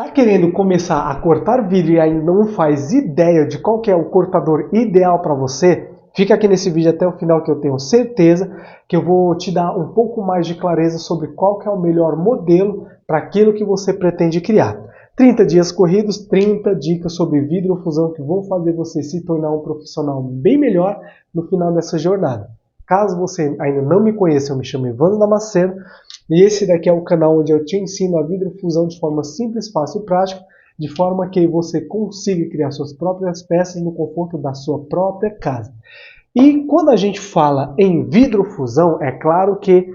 Tá querendo começar a cortar vidro e ainda não faz ideia de qual que é o cortador ideal para você? Fica aqui nesse vídeo até o final que eu tenho certeza que eu vou te dar um pouco mais de clareza sobre qual que é o melhor modelo para aquilo que você pretende criar. 30 dias corridos, 30 dicas sobre vidrofusão que vão fazer você se tornar um profissional bem melhor no final dessa jornada. Caso você ainda não me conheça, eu me chamo Evandro Damasceno e esse daqui é o canal onde eu te ensino a vidrofusão de forma simples, fácil e prática, de forma que você consiga criar suas próprias peças no conforto da sua própria casa. E quando a gente fala em vidrofusão, é claro que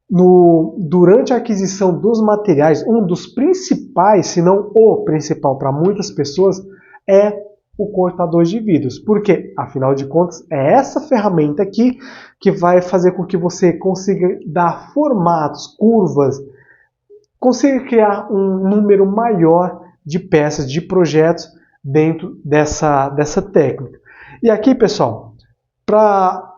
durante a aquisição dos materiais, um dos principais, se não o principal para muitas pessoas, é o cortador de vidros. Porque, afinal de contas, é essa ferramenta aqui que vai fazer com que você consiga dar formatos, curvas, consiga criar um número maior de peças, de projetos dentro dessa técnica. E aqui, pessoal, para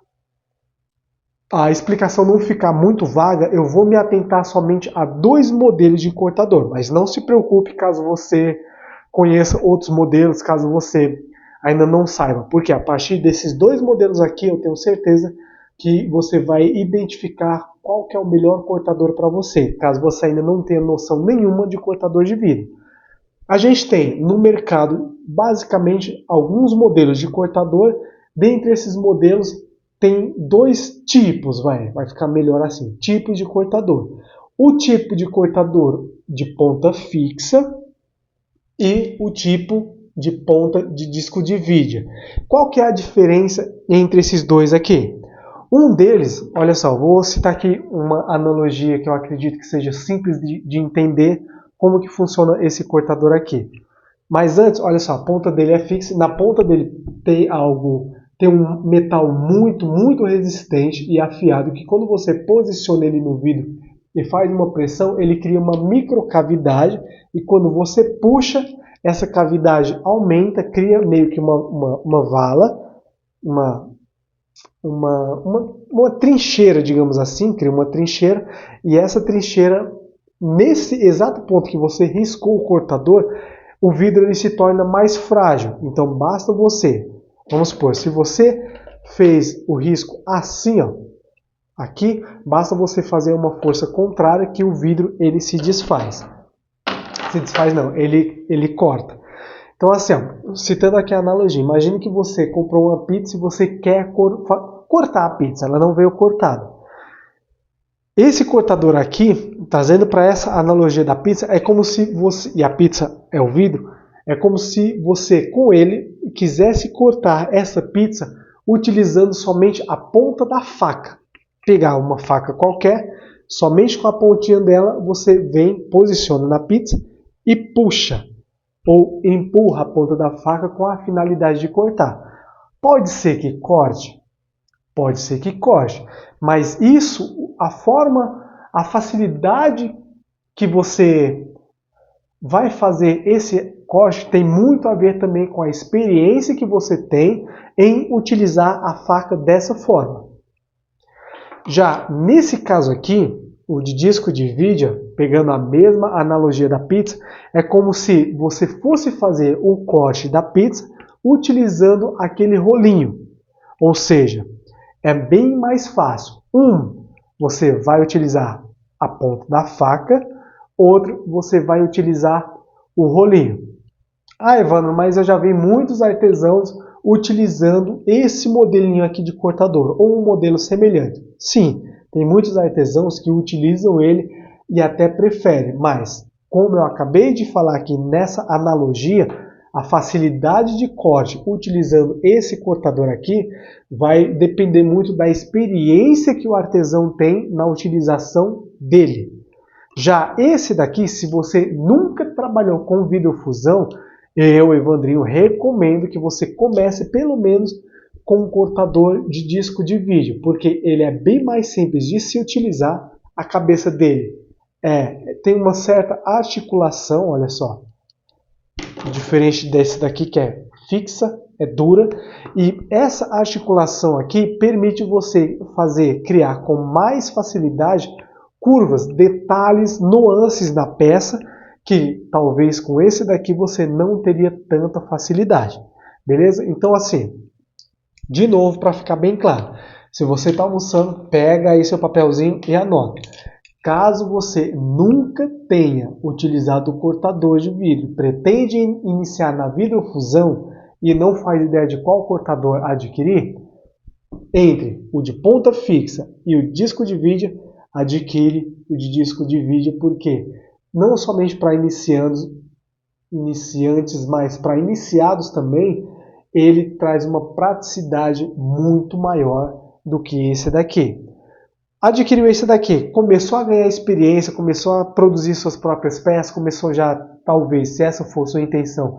a explicação não ficar muito vaga, eu vou me atentar somente a dois modelos de cortador, mas não se preocupe caso você conheça outros modelos, caso você ainda não saiba, porque a partir desses dois modelos aqui eu tenho certeza que você vai identificar qual que é o melhor cortador para você, caso você ainda não tenha noção nenhuma de cortador de vidro. A gente tem no mercado basicamente alguns modelos de cortador. Dentre esses modelos tem dois tipos, vai ficar melhor assim, tipos de cortador. O tipo de cortador de ponta fixa e o tipo de ponta de disco de vídeo. Qual que é a diferença entre esses dois aqui? Um deles, olha só, vou citar aqui uma analogia que eu acredito que seja simples de entender como que funciona esse cortador aqui. Mas antes, olha só, a ponta dele é fixa, na ponta dele tem um metal muito resistente e afiado, que quando você posiciona ele no vidro e faz uma pressão, ele cria uma microcavidade, e quando você puxa, essa cavidade aumenta, cria meio que uma vala, uma trincheira, digamos assim, cria uma trincheira, e essa trincheira, nesse exato ponto que você riscou o cortador, o vidro ele se torna mais frágil. Então basta você, vamos supor, se você fez o risco assim, ó, aqui, basta você fazer uma força contrária que o vidro ele se desfaz. Se desfaz não, ele corta. Então assim, ó, citando aqui a analogia, imagine que você comprou uma pizza e você quer cortar a pizza, ela não veio cortada. Esse cortador aqui, trazendo para essa analogia da pizza, é como se você, e a pizza é o vidro, é como se você com ele quisesse cortar essa pizza utilizando somente a ponta da faca. Pegar uma faca qualquer, somente com a pontinha dela você vem, posiciona na pizza e puxa ou empurra a ponta da faca com a finalidade de cortar. Pode ser que corte? Pode ser que corte, mas isso, a facilidade que você vai fazer esse corte tem muito a ver também com a experiência que você tem em utilizar a faca dessa forma. Já nesse caso aqui, o de disco de vídeo, pegando a mesma analogia da pizza, é como se você fosse fazer o corte da pizza utilizando aquele rolinho. Ou seja, é bem mais fácil. Você vai utilizar a ponta da faca, outro, você vai utilizar o rolinho. Ah, Evandro, mas eu já vi muitos artesãos utilizando esse modelinho aqui de cortador, ou um modelo semelhante. Sim, tem muitos artesãos que utilizam ele e até preferem, mas, como eu acabei de falar aqui nessa analogia, a facilidade de corte utilizando esse cortador aqui vai depender muito da experiência que o artesão tem na utilização dele. Já esse daqui, se você nunca trabalhou com vidrofusão, eu, Evandrinho, recomendo que você comece pelo menos com um cortador de disco de vídeo, porque ele é bem mais simples de se utilizar, a cabeça dele tem uma certa articulação, olha só, diferente desse daqui que é fixa, é dura, e essa articulação aqui permite você criar com mais facilidade curvas, detalhes, nuances na peça que talvez com esse daqui você não teria tanta facilidade. Beleza? Então assim, de novo, para ficar bem claro, se você está almoçando, pega aí seu papelzinho e anota. Caso você nunca tenha utilizado o cortador de vidro, pretende iniciar na vidrofusão e não faz ideia de qual cortador adquirir, entre o de ponta fixa e o disco de vídeo, adquire o de disco de vídeo, porque não somente para iniciantes, mas para iniciados também, ele traz uma praticidade muito maior do que esse daqui. Adquiriu esse daqui, começou a ganhar experiência, começou a produzir suas próprias peças, começou já, talvez, se essa for sua intenção,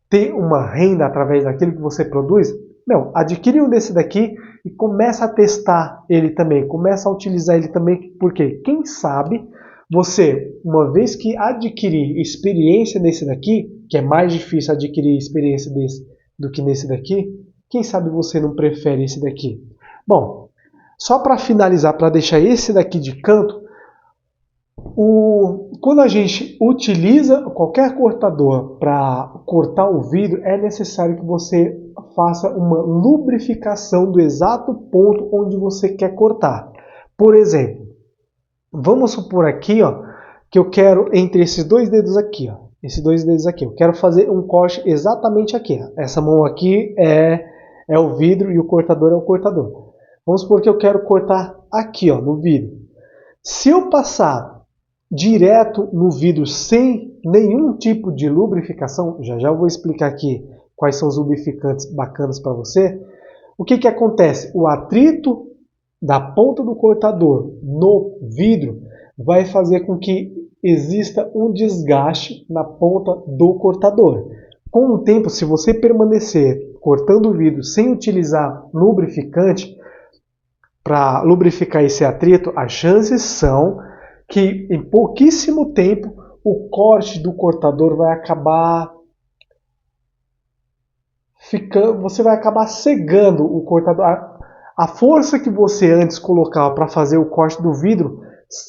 ter uma renda através daquilo que você produz. Não, adquire um desse daqui e começa a testar ele também, começa a utilizar ele também, porque quem sabe você, uma vez que adquirir experiência nesse daqui, que é mais difícil adquirir experiência desse do que nesse daqui, quem sabe você não prefere esse daqui. Bom, só para finalizar, para deixar esse daqui de canto, quando a gente utiliza qualquer cortador para cortar o vidro, é necessário que você faça uma lubrificação do exato ponto onde você quer cortar. Por exemplo, vamos supor aqui, ó, que eu quero entre esses dois dedos aqui, ó, eu quero fazer um corte exatamente aqui. Ó. Essa mão aqui é o vidro e o cortador é o cortador. Vamos supor que eu quero cortar aqui, ó, no vidro. Se eu passar direto no vidro sem nenhum tipo de lubrificação, já eu vou explicar aqui quais são os lubrificantes bacanas para você. O que acontece? O atrito da ponta do cortador no vidro vai fazer com que exista um desgaste na ponta do cortador. Com o tempo, se você permanecer cortando o vidro sem utilizar lubrificante, para lubrificar esse atrito, as chances são que em pouquíssimo tempo o corte do cortador vai acabar você vai acabar cegando o cortador. A força que você antes colocava para fazer o corte do vidro,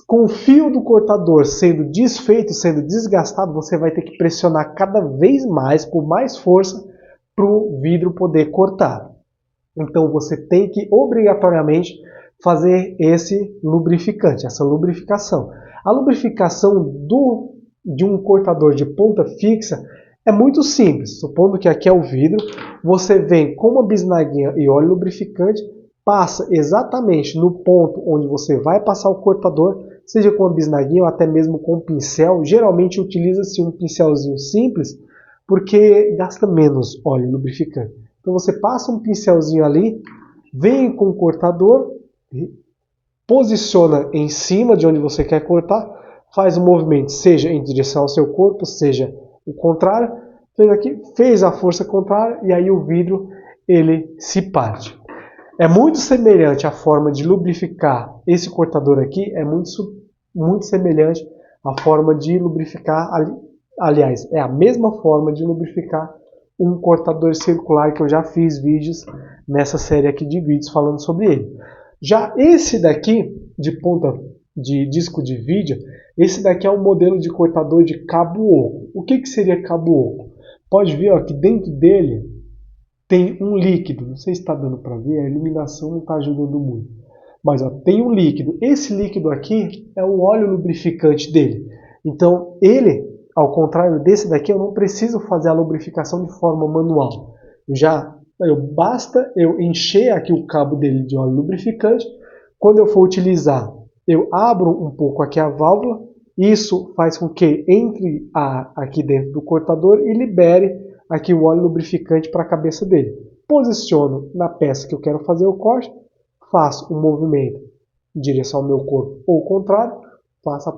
com o fio do cortador sendo desfeito, sendo desgastado, você vai ter que pressionar cada vez mais, com mais força, para o vidro poder cortar. Então você tem que obrigatoriamente fazer esse lubrificante, essa lubrificação. A lubrificação de um cortador de ponta fixa é muito simples. Supondo que aqui é o vidro, você vem com uma bisnaguinha e óleo lubrificante, passa exatamente no ponto onde você vai passar o cortador, seja com a bisnaguinha ou até mesmo com um pincel. Geralmente utiliza-se um pincelzinho simples, porque gasta menos óleo lubrificante. Então você passa um pincelzinho ali, vem com o cortador, posiciona em cima de onde você quer cortar, faz o movimento, seja em direção ao seu corpo, seja o contrário, fez a força contrária e aí o vidro ele se parte. É muito semelhante à forma de lubrificar esse cortador aqui, é muito semelhante à forma de lubrificar, aliás, é a mesma forma de lubrificar um cortador circular que eu já fiz vídeos nessa série aqui de vídeos falando sobre ele. Já esse daqui, de ponta de disco de vídeo, esse daqui é um modelo de cortador de cabo oco. O que seria cabo oco? Pode ver, ó, que dentro dele tem um líquido. Não sei se está dando para ver, a iluminação não está ajudando muito. Mas ó, tem um líquido. Esse líquido aqui é o óleo lubrificante dele. Então ele, ao contrário desse daqui, eu não preciso fazer a lubrificação de forma manual. Basta eu encher aqui o cabo dele de óleo lubrificante. Quando eu for utilizar, eu abro um pouco aqui a válvula. Isso faz com que entre aqui dentro do cortador e libere aqui o óleo lubrificante para a cabeça dele. Posiciono na peça que eu quero fazer o corte, faço um movimento em direção ao meu corpo ou contrário, faço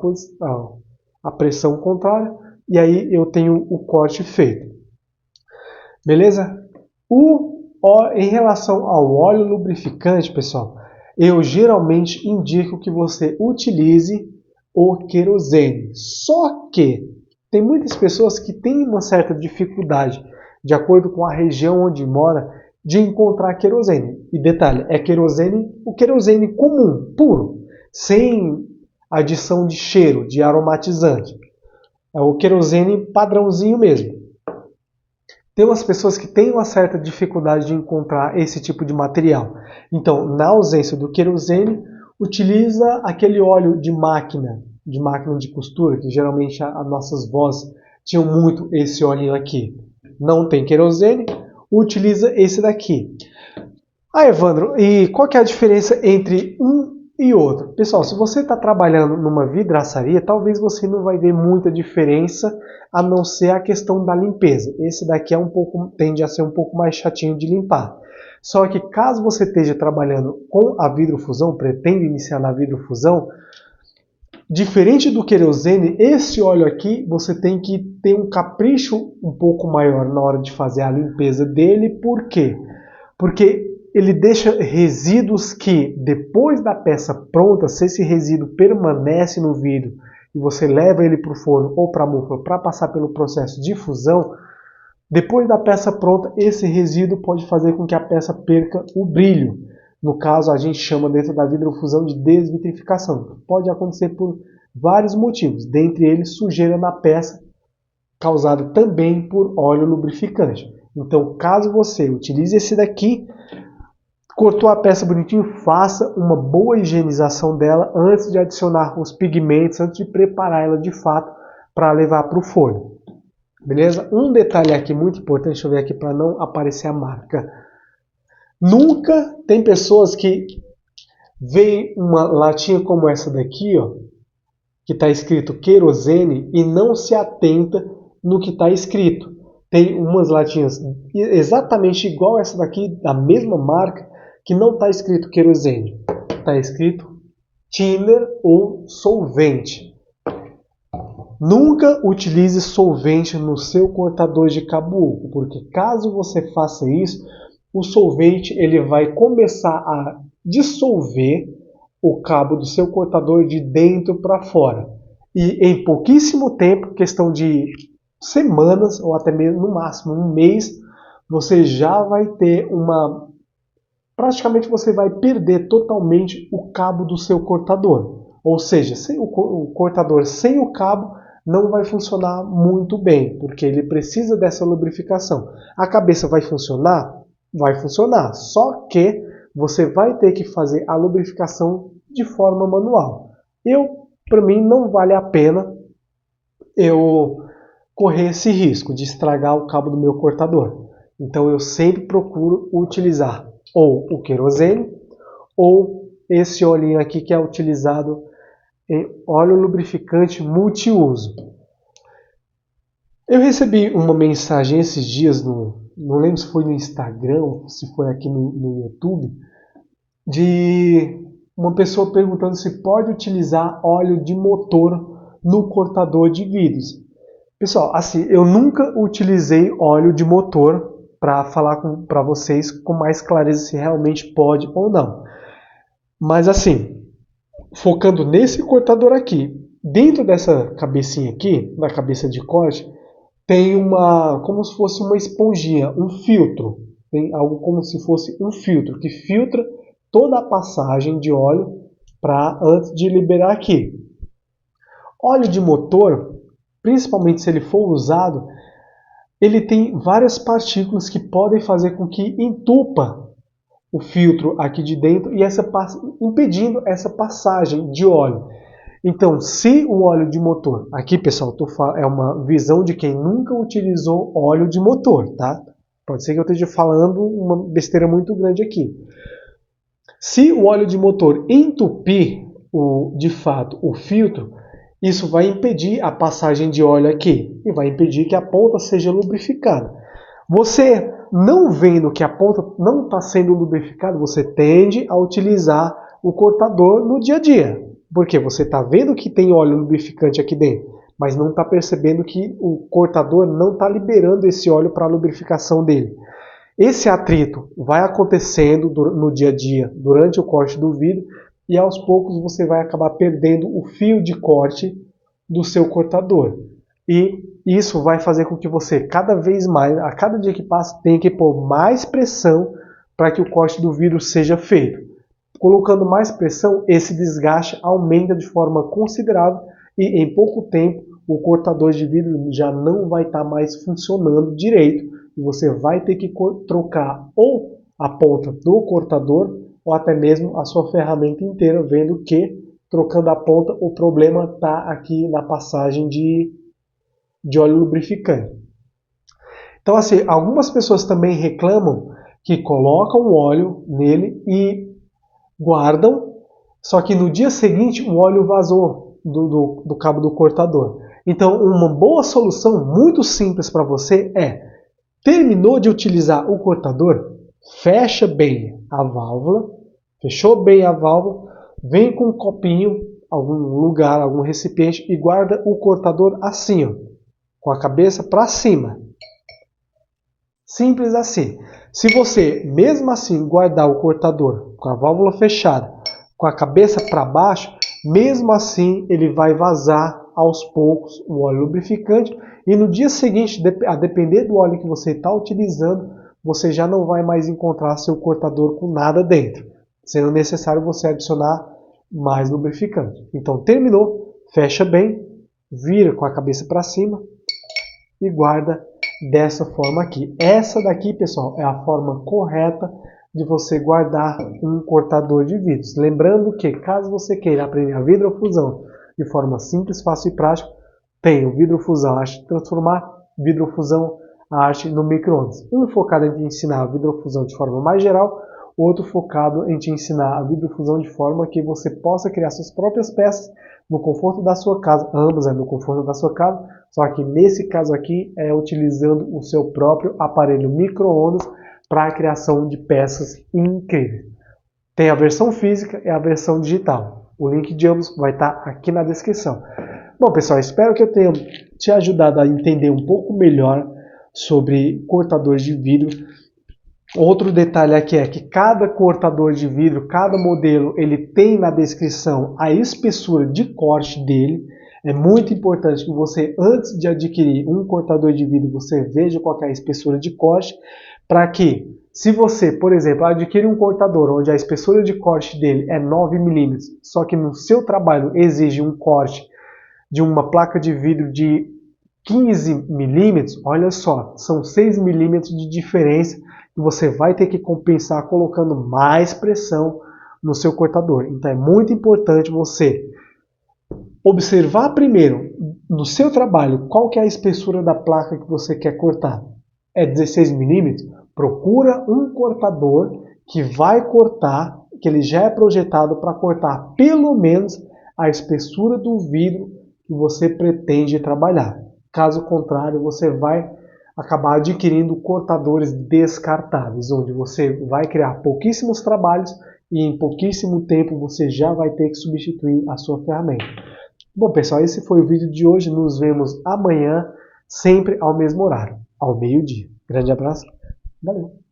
a pressão contrária e aí eu tenho o corte feito. Beleza? Em relação ao óleo lubrificante, pessoal, eu geralmente indico que você utilize o querosene. Só que tem muitas pessoas que têm uma certa dificuldade, de acordo com a região onde mora, de encontrar querosene. E detalhe, é o querosene comum, puro, sem adição de cheiro, de aromatizante. É o querosene padrãozinho mesmo. Tem umas pessoas que têm uma certa dificuldade de encontrar esse tipo de material. Então, na ausência do querosene, utiliza aquele óleo de máquina de costura, que geralmente as nossas vós tinham muito esse óleo aqui. Não tem querosene, utiliza esse daqui. Ah, Evandro, e qual que é a diferença entre um e outro? Pessoal, se você está trabalhando numa vidraçaria, talvez você não vai ver muita diferença, a não ser a questão da limpeza. Esse daqui tende a ser um pouco mais chatinho de limpar. Só que caso você esteja trabalhando com a vidrofusão, pretende iniciar na vidrofusão, diferente do querosene, esse óleo aqui você tem que ter um capricho um pouco maior na hora de fazer a limpeza dele. Por quê? Porque ele deixa resíduos que, depois da peça pronta, se esse resíduo permanece no vidro e você leva ele para o forno ou para a mufa para passar pelo processo de fusão, depois da peça pronta, esse resíduo pode fazer com que a peça perca o brilho. No caso, a gente chama dentro da vidrofusão de desvitrificação. Pode acontecer por vários motivos, dentre eles sujeira na peça, causada também por óleo lubrificante. Então, caso você utilize esse daqui, cortou a peça bonitinho, faça uma boa higienização dela antes de adicionar os pigmentos, antes de preparar ela de fato para levar para o forno. Beleza? Um detalhe aqui muito importante, deixa eu ver aqui para não aparecer a marca. Nunca tem pessoas que veem uma latinha como essa daqui, ó, que está escrito querosene e não se atenta no que está escrito. Tem umas latinhas exatamente igual essa daqui, da mesma marca, que não está escrito querosene. Está escrito thinner ou solvente. Nunca utilize solvente no seu cortador de cabo oco, porque caso você faça isso, o solvente ele vai começar a dissolver o cabo do seu cortador de dentro para fora. E em pouquíssimo tempo, questão de semanas ou até mesmo no máximo um mês, você já vai ter praticamente você vai perder totalmente o cabo do seu cortador. Ou seja, o cortador sem o cabo não vai funcionar muito bem, porque ele precisa dessa lubrificação. A cabeça vai funcionar? Vai funcionar, só que você vai ter que fazer a lubrificação de forma manual. Para mim, não vale a pena eu correr esse risco de estragar o cabo do meu cortador. Então eu sempre procuro utilizar ou o querosene ou esse olhinho aqui que é utilizado em óleo lubrificante multiuso. Eu recebi uma mensagem esses dias, não lembro se foi no Instagram ou se foi aqui no YouTube, de uma pessoa perguntando se pode utilizar óleo de motor no cortador de vidros. Pessoal, assim, eu nunca utilizei óleo de motor para falar para vocês com mais clareza se realmente pode ou não. Mas assim, focando nesse cortador aqui, dentro dessa cabecinha aqui, na cabeça de corte, tem como se fosse uma esponjinha, um filtro. Tem algo como se fosse um filtro que filtra toda a passagem de óleo antes de liberar aqui. Óleo de motor, principalmente se ele for usado, ele tem várias partículas que podem fazer com que entupa o filtro aqui de dentro e impedindo essa passagem de óleo. Então, se o óleo de motor, aqui pessoal, é uma visão de quem nunca utilizou óleo de motor, tá? Pode ser que eu esteja falando uma besteira muito grande aqui. Se o óleo de motor entupir de fato o filtro, isso vai impedir a passagem de óleo aqui e vai impedir que a ponta seja lubrificada. Você não vendo que a ponta não está sendo lubrificada, você tende a utilizar o cortador no dia a dia. Porque você está vendo que tem óleo lubrificante aqui dentro, mas não está percebendo que o cortador não está liberando esse óleo para a lubrificação dele. Esse atrito vai acontecendo no dia a dia, durante o corte do vidro, e aos poucos você vai acabar perdendo o fio de corte do seu cortador. E isso vai fazer com que você, cada vez mais, a cada dia que passa, tenha que pôr mais pressão para que o corte do vidro seja feito. Colocando mais pressão, esse desgaste aumenta de forma considerável e em pouco tempo o cortador de vidro já não vai estar mais funcionando direito e você vai ter que trocar ou a ponta do cortador ou até mesmo a sua ferramenta inteira, vendo que trocando a ponta o problema está aqui na passagem de óleo lubrificante. Então, assim, algumas pessoas também reclamam que colocam o óleo nele e guardam, só que no dia seguinte o óleo vazou do cabo do cortador. Então, uma boa solução muito simples para você é: terminou de utilizar o cortador, fecha bem a válvula, fechou bem a válvula, vem com um copinho, algum lugar, algum recipiente e guarda o cortador assim, ó, com a cabeça para cima. Simples assim. Se você, mesmo assim, guardar o cortador com a válvula fechada, com a cabeça para baixo, mesmo assim ele vai vazar aos poucos o óleo lubrificante e no dia seguinte, a depender do óleo que você está utilizando, você já não vai mais encontrar seu cortador com nada dentro, sendo necessário você adicionar mais lubrificante. Então terminou, fecha bem, vira com a cabeça para cima e guarda dessa forma aqui. Essa daqui, pessoal, é a forma correta de você guardar um cortador de vidros. Lembrando que, caso você queira aprender a vidrofusão de forma simples, fácil e prática, tem o vidrofusão, a arte de transformar, vidrofusão, a arte no micro-ondas. Um focado em te ensinar a vidrofusão de forma mais geral, outro focado em te ensinar a vidrofusão de forma que você possa criar suas próprias peças no conforto da sua casa, ambos no conforto da sua casa, só que nesse caso aqui é utilizando o seu próprio aparelho micro-ondas para a criação de peças incríveis. Tem a versão física e a versão digital. O link de ambos vai estar aqui na descrição. Bom, pessoal, espero que eu tenha te ajudado a entender um pouco melhor sobre cortadores de vidro. Outro detalhe aqui é que cada cortador de vidro, cada modelo, ele tem na descrição a espessura de corte dele. É muito importante que você, antes de adquirir um cortador de vidro, você veja qual é a espessura de corte, para que, se você, por exemplo, adquire um cortador onde a espessura de corte dele é 9 mm, só que no seu trabalho exige um corte de uma placa de vidro de 15 mm, olha só, são 6 mm de diferença que você vai ter que compensar colocando mais pressão no seu cortador. Então é muito importante você observar primeiro no seu trabalho qual que é a espessura da placa que você quer cortar. É 16 mm? Procura um cortador que vai cortar, que ele já é projetado para cortar pelo menos a espessura do vidro que você pretende trabalhar. Caso contrário, você vai acabar adquirindo cortadores descartáveis, onde você vai criar pouquíssimos trabalhos e em pouquíssimo tempo você já vai ter que substituir a sua ferramenta. Bom, pessoal, esse foi o vídeo de hoje. Nos vemos amanhã, sempre ao mesmo horário, ao meio-dia. Grande abraço, valeu!